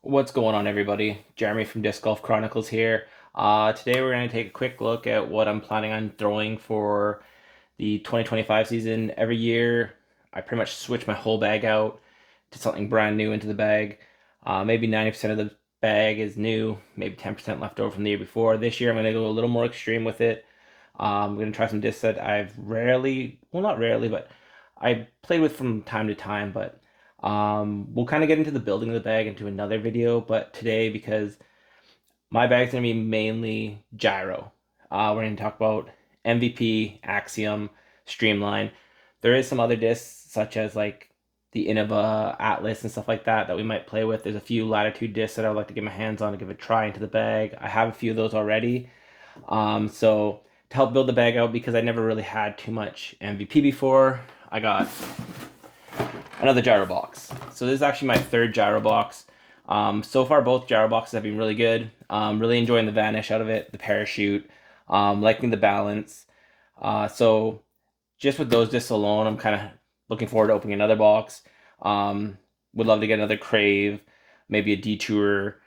What's going on, everybody? Jeremy from Disc Golf Chronicles here. Today we're going to take a quick look at what I'm planning on throwing for the 2025 season. Every year, I pretty much switch my whole bag out to something brand new into the bag. Maybe 90% of the bag is new, maybe 10% left over from the year before. This year, I'm going to go a little more extreme with it. I'm going to try some discs that I've rarely, well, not rarely, but I played with from time to time, but we'll kind of get into the building of the bag into another video, but today, because my bag's going to be mainly gyro, we're going to talk about MVP, Axiom, Streamline. There is some other discs, such as like the Innova, Atlas, and stuff like that, that we might play with. There's a few Latitude discs that I would like to get my hands on to give a try into the bag. I have a few of those already. So to help build the bag out, because I never really had too much MVP before, I got another gyro box. So this is actually my third gyro box. So far, both gyro boxes have been really good. Really enjoying the vanish out of it, the parachute, liking the balance. So just with those discs alone, I'm kind of looking forward to opening another box. Would love to get another Crave, maybe a Detour,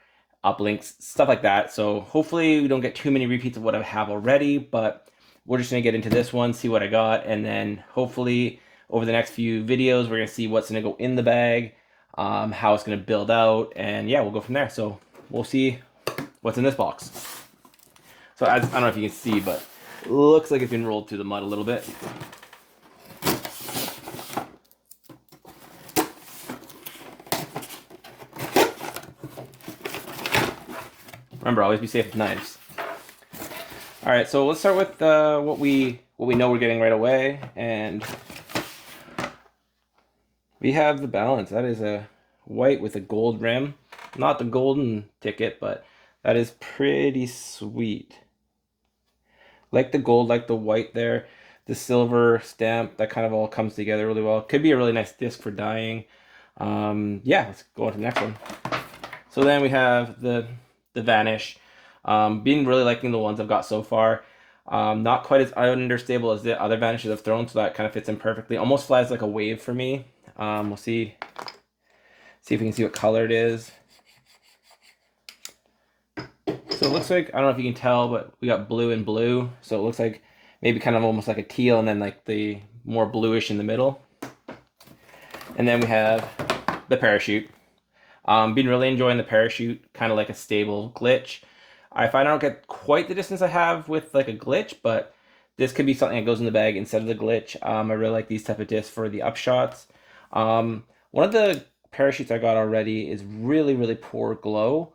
uplinks, stuff like that. So hopefully we don't get too many repeats of what I have already, but we're just gonna get into this one, see what I got, and then hopefully over the next few videos we're gonna see what's gonna go in the bag, how it's gonna build out, and yeah, we'll go from there. So we'll see what's in this box. So I don't know if you can see, but it looks like it's been rolled through the mud a little bit. Remember, always be safe with knives. All right, so let's start with what we know we're getting right away, and we have the balance. That is a white with a gold rim. Not the golden ticket, but that is pretty sweet. Like the gold, like the white there. The silver stamp, that kind of all comes together really well. Could be a really nice disc for dyeing. Yeah, let's go on to the next one. So then we have the Vanish. Been really liking the ones I've got so far. Not quite as understable as the other Vanishes I've thrown, so that kind of fits in perfectly. Almost flies like a wave for me. We'll see if we can see what color it is. So it looks like, I don't know if you can tell, but we got blue and blue. So it looks like maybe kind of almost like a teal, and then like the more bluish in the middle. And then we have the parachute. Been really enjoying the parachute, kind of like a stable glitch. I find I don't get quite the distance I have with like a glitch, but this could be something that goes in the bag instead of the glitch. I really like these type of discs for the upshots. One of the parachutes I got already is really, really poor glow.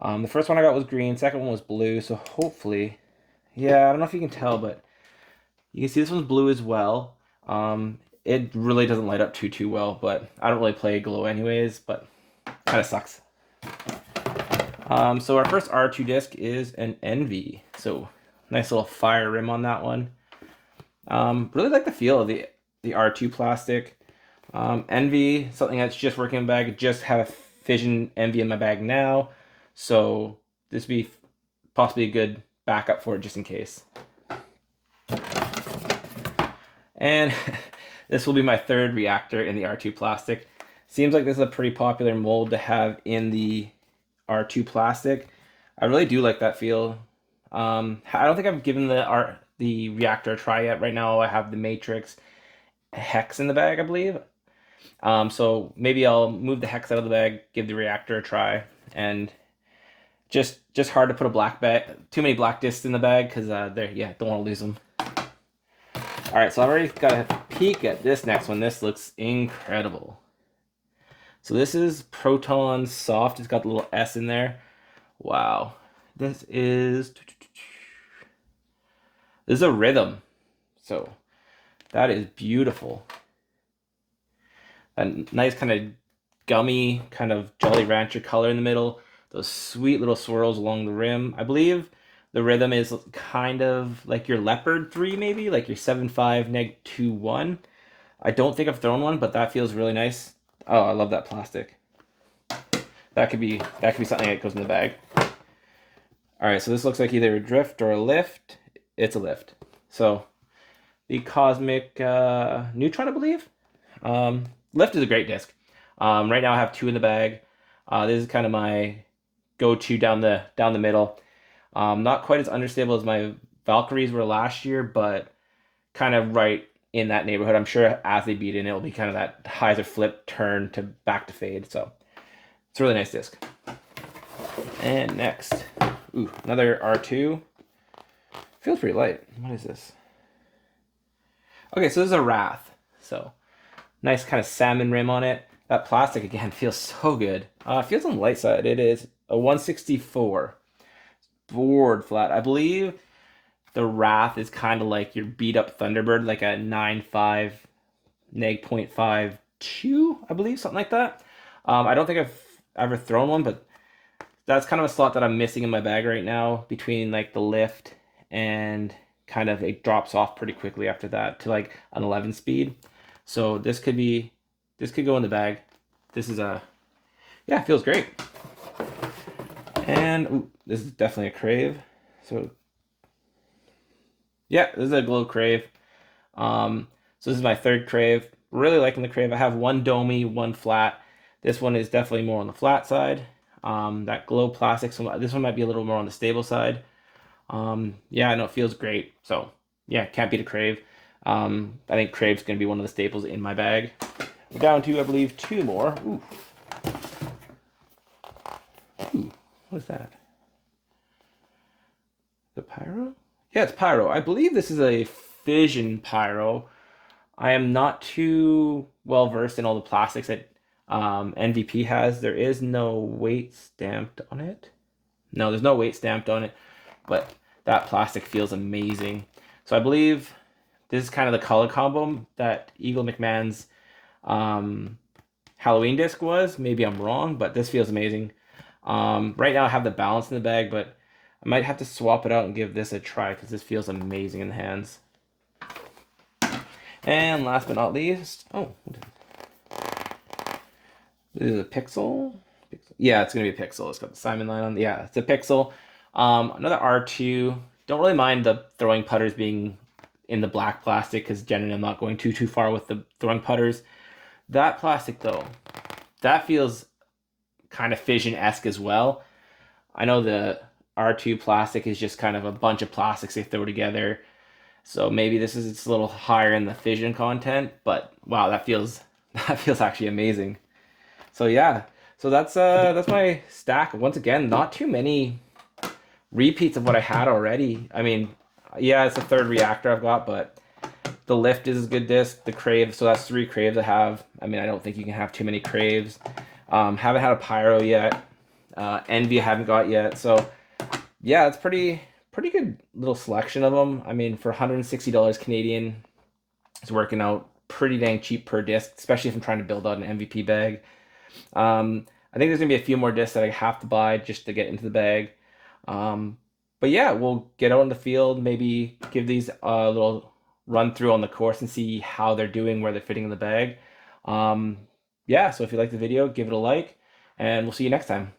The first one I got was green, second one was blue, so hopefully, yeah, I don't know if you can tell, but you can see this one's blue as well. It really doesn't light up too well, but I don't really play glow anyways, but kind of sucks. So our first R2 disc is an Envy. So nice little fire rim on that one. Really like the feel of the R2 plastic. Envy, something that's just working in my bag. Just have a Fission Envy in my bag now. So this would be possibly a good backup for it just in case. And this will be my third reactor in the R2 plastic. Seems like this is a pretty popular mold to have in the R2 plastic. I really do like that feel. I don't think I've given the reactor a try yet. Right now I have the Matrix Hex in the bag, I believe. So maybe I'll move the Hex out of the bag, give the reactor a try, and just hard to put a black bag, too many black discs in the bag, because yeah, don't want to lose them. All right, so I've already got a peek at this next one. This looks incredible. So this is Proton Soft. It's got the little S in there. Wow. This is a Rhythm. So that is beautiful. A nice kind of gummy, kind of Jolly Rancher color in the middle. Those sweet little swirls along the rim. I believe the Rhythm is kind of like your Leopard 3, maybe, like your 7.5 neg 2.1. I don't think I've thrown one, but that feels really nice. Oh, I love that plastic. That could be something that goes in the bag. All right, so this looks like either a drift or a lift. It's a lift. So the Cosmic Neutron, I believe. Lift is a great disc. Right now I have two in the bag. This is kind of my go-to down the middle. Not quite as understable as my Valkyries were last year, but kind of right in that neighborhood. I'm sure as they beat in, it'll be kind of that hyzer flip turn to back to fade. So it's a really nice disc. And next, ooh, another R2. Feels pretty light. What is this? Okay, so this is a Wrath. So nice kind of salmon rim on it. That plastic again feels so good. It feels on the light side. It is a 164 board flat. I believe the Wrath is kind of like your beat up Thunderbird, like a 9.5 neg 0.52, I believe, something like that. I don't think I've ever thrown one, but that's kind of a slot that I'm missing in my bag right now between like the lift and kind of it drops off pretty quickly after that to like an 11 speed. So this could go in the bag. This is yeah, it feels great. And ooh, this is definitely a Crave. So yeah, this is a Glow Crave. So this is my third Crave. Really liking the Crave. I have one domey, one flat. This one is definitely more on the flat side. That Glow plastic, so this one might be a little more on the stable side. Yeah, I know it feels great. So yeah, can't beat a Crave. I think Crave's gonna be one of the staples in my bag. We're down to, I believe, two more. Ooh. Ooh, what is that? The Pyro? Yeah, it's Pyro. I believe this is a Fission Pyro. I am not too well versed in all the plastics that NVP has. There is no weight stamped on it. No, there's no weight stamped on it, but that plastic feels amazing. So I believe this is kind of the color combo that Eagle McMahon's Halloween disc was. Maybe I'm wrong, but this feels amazing. Right now I have the balance in the bag, but I might have to swap it out and give this a try because this feels amazing in the hands. And last but not least, oh, this is a Pixel. Yeah, it's gonna be a Pixel. It's got the Simon line on. Yeah, it's a Pixel. Another R2. Don't really mind the throwing putters being in the black plastic because generally I'm not going too far with the throwing putters. That plastic though, that feels kind of Fission-esque as well. I know the R2 plastic is just kind of a bunch of plastics they throw together. So maybe this is it's a little higher in the Fission content, but wow, that feels actually amazing. So yeah, so that's my stack. Once again, not too many repeats of what I had already. I mean, yeah, it's a third reactor I've got, but the lift is a good disc. The Crave, so that's 3 Craves I have. I mean, I don't think you can have too many Craves. Haven't had a Pyro yet. Envy I haven't got yet. So yeah, it's pretty good little selection of them. I mean, for $160 Canadian, it's working out pretty dang cheap per disc, especially if I'm trying to build out an MVP bag. I think there's gonna be a few more discs that I have to buy just to get into the bag. But yeah, we'll get out in the field, maybe give these a little run through on the course and see how they're doing, where they're fitting in the bag. Yeah, so if you like the video, give it a like, and we'll see you next time.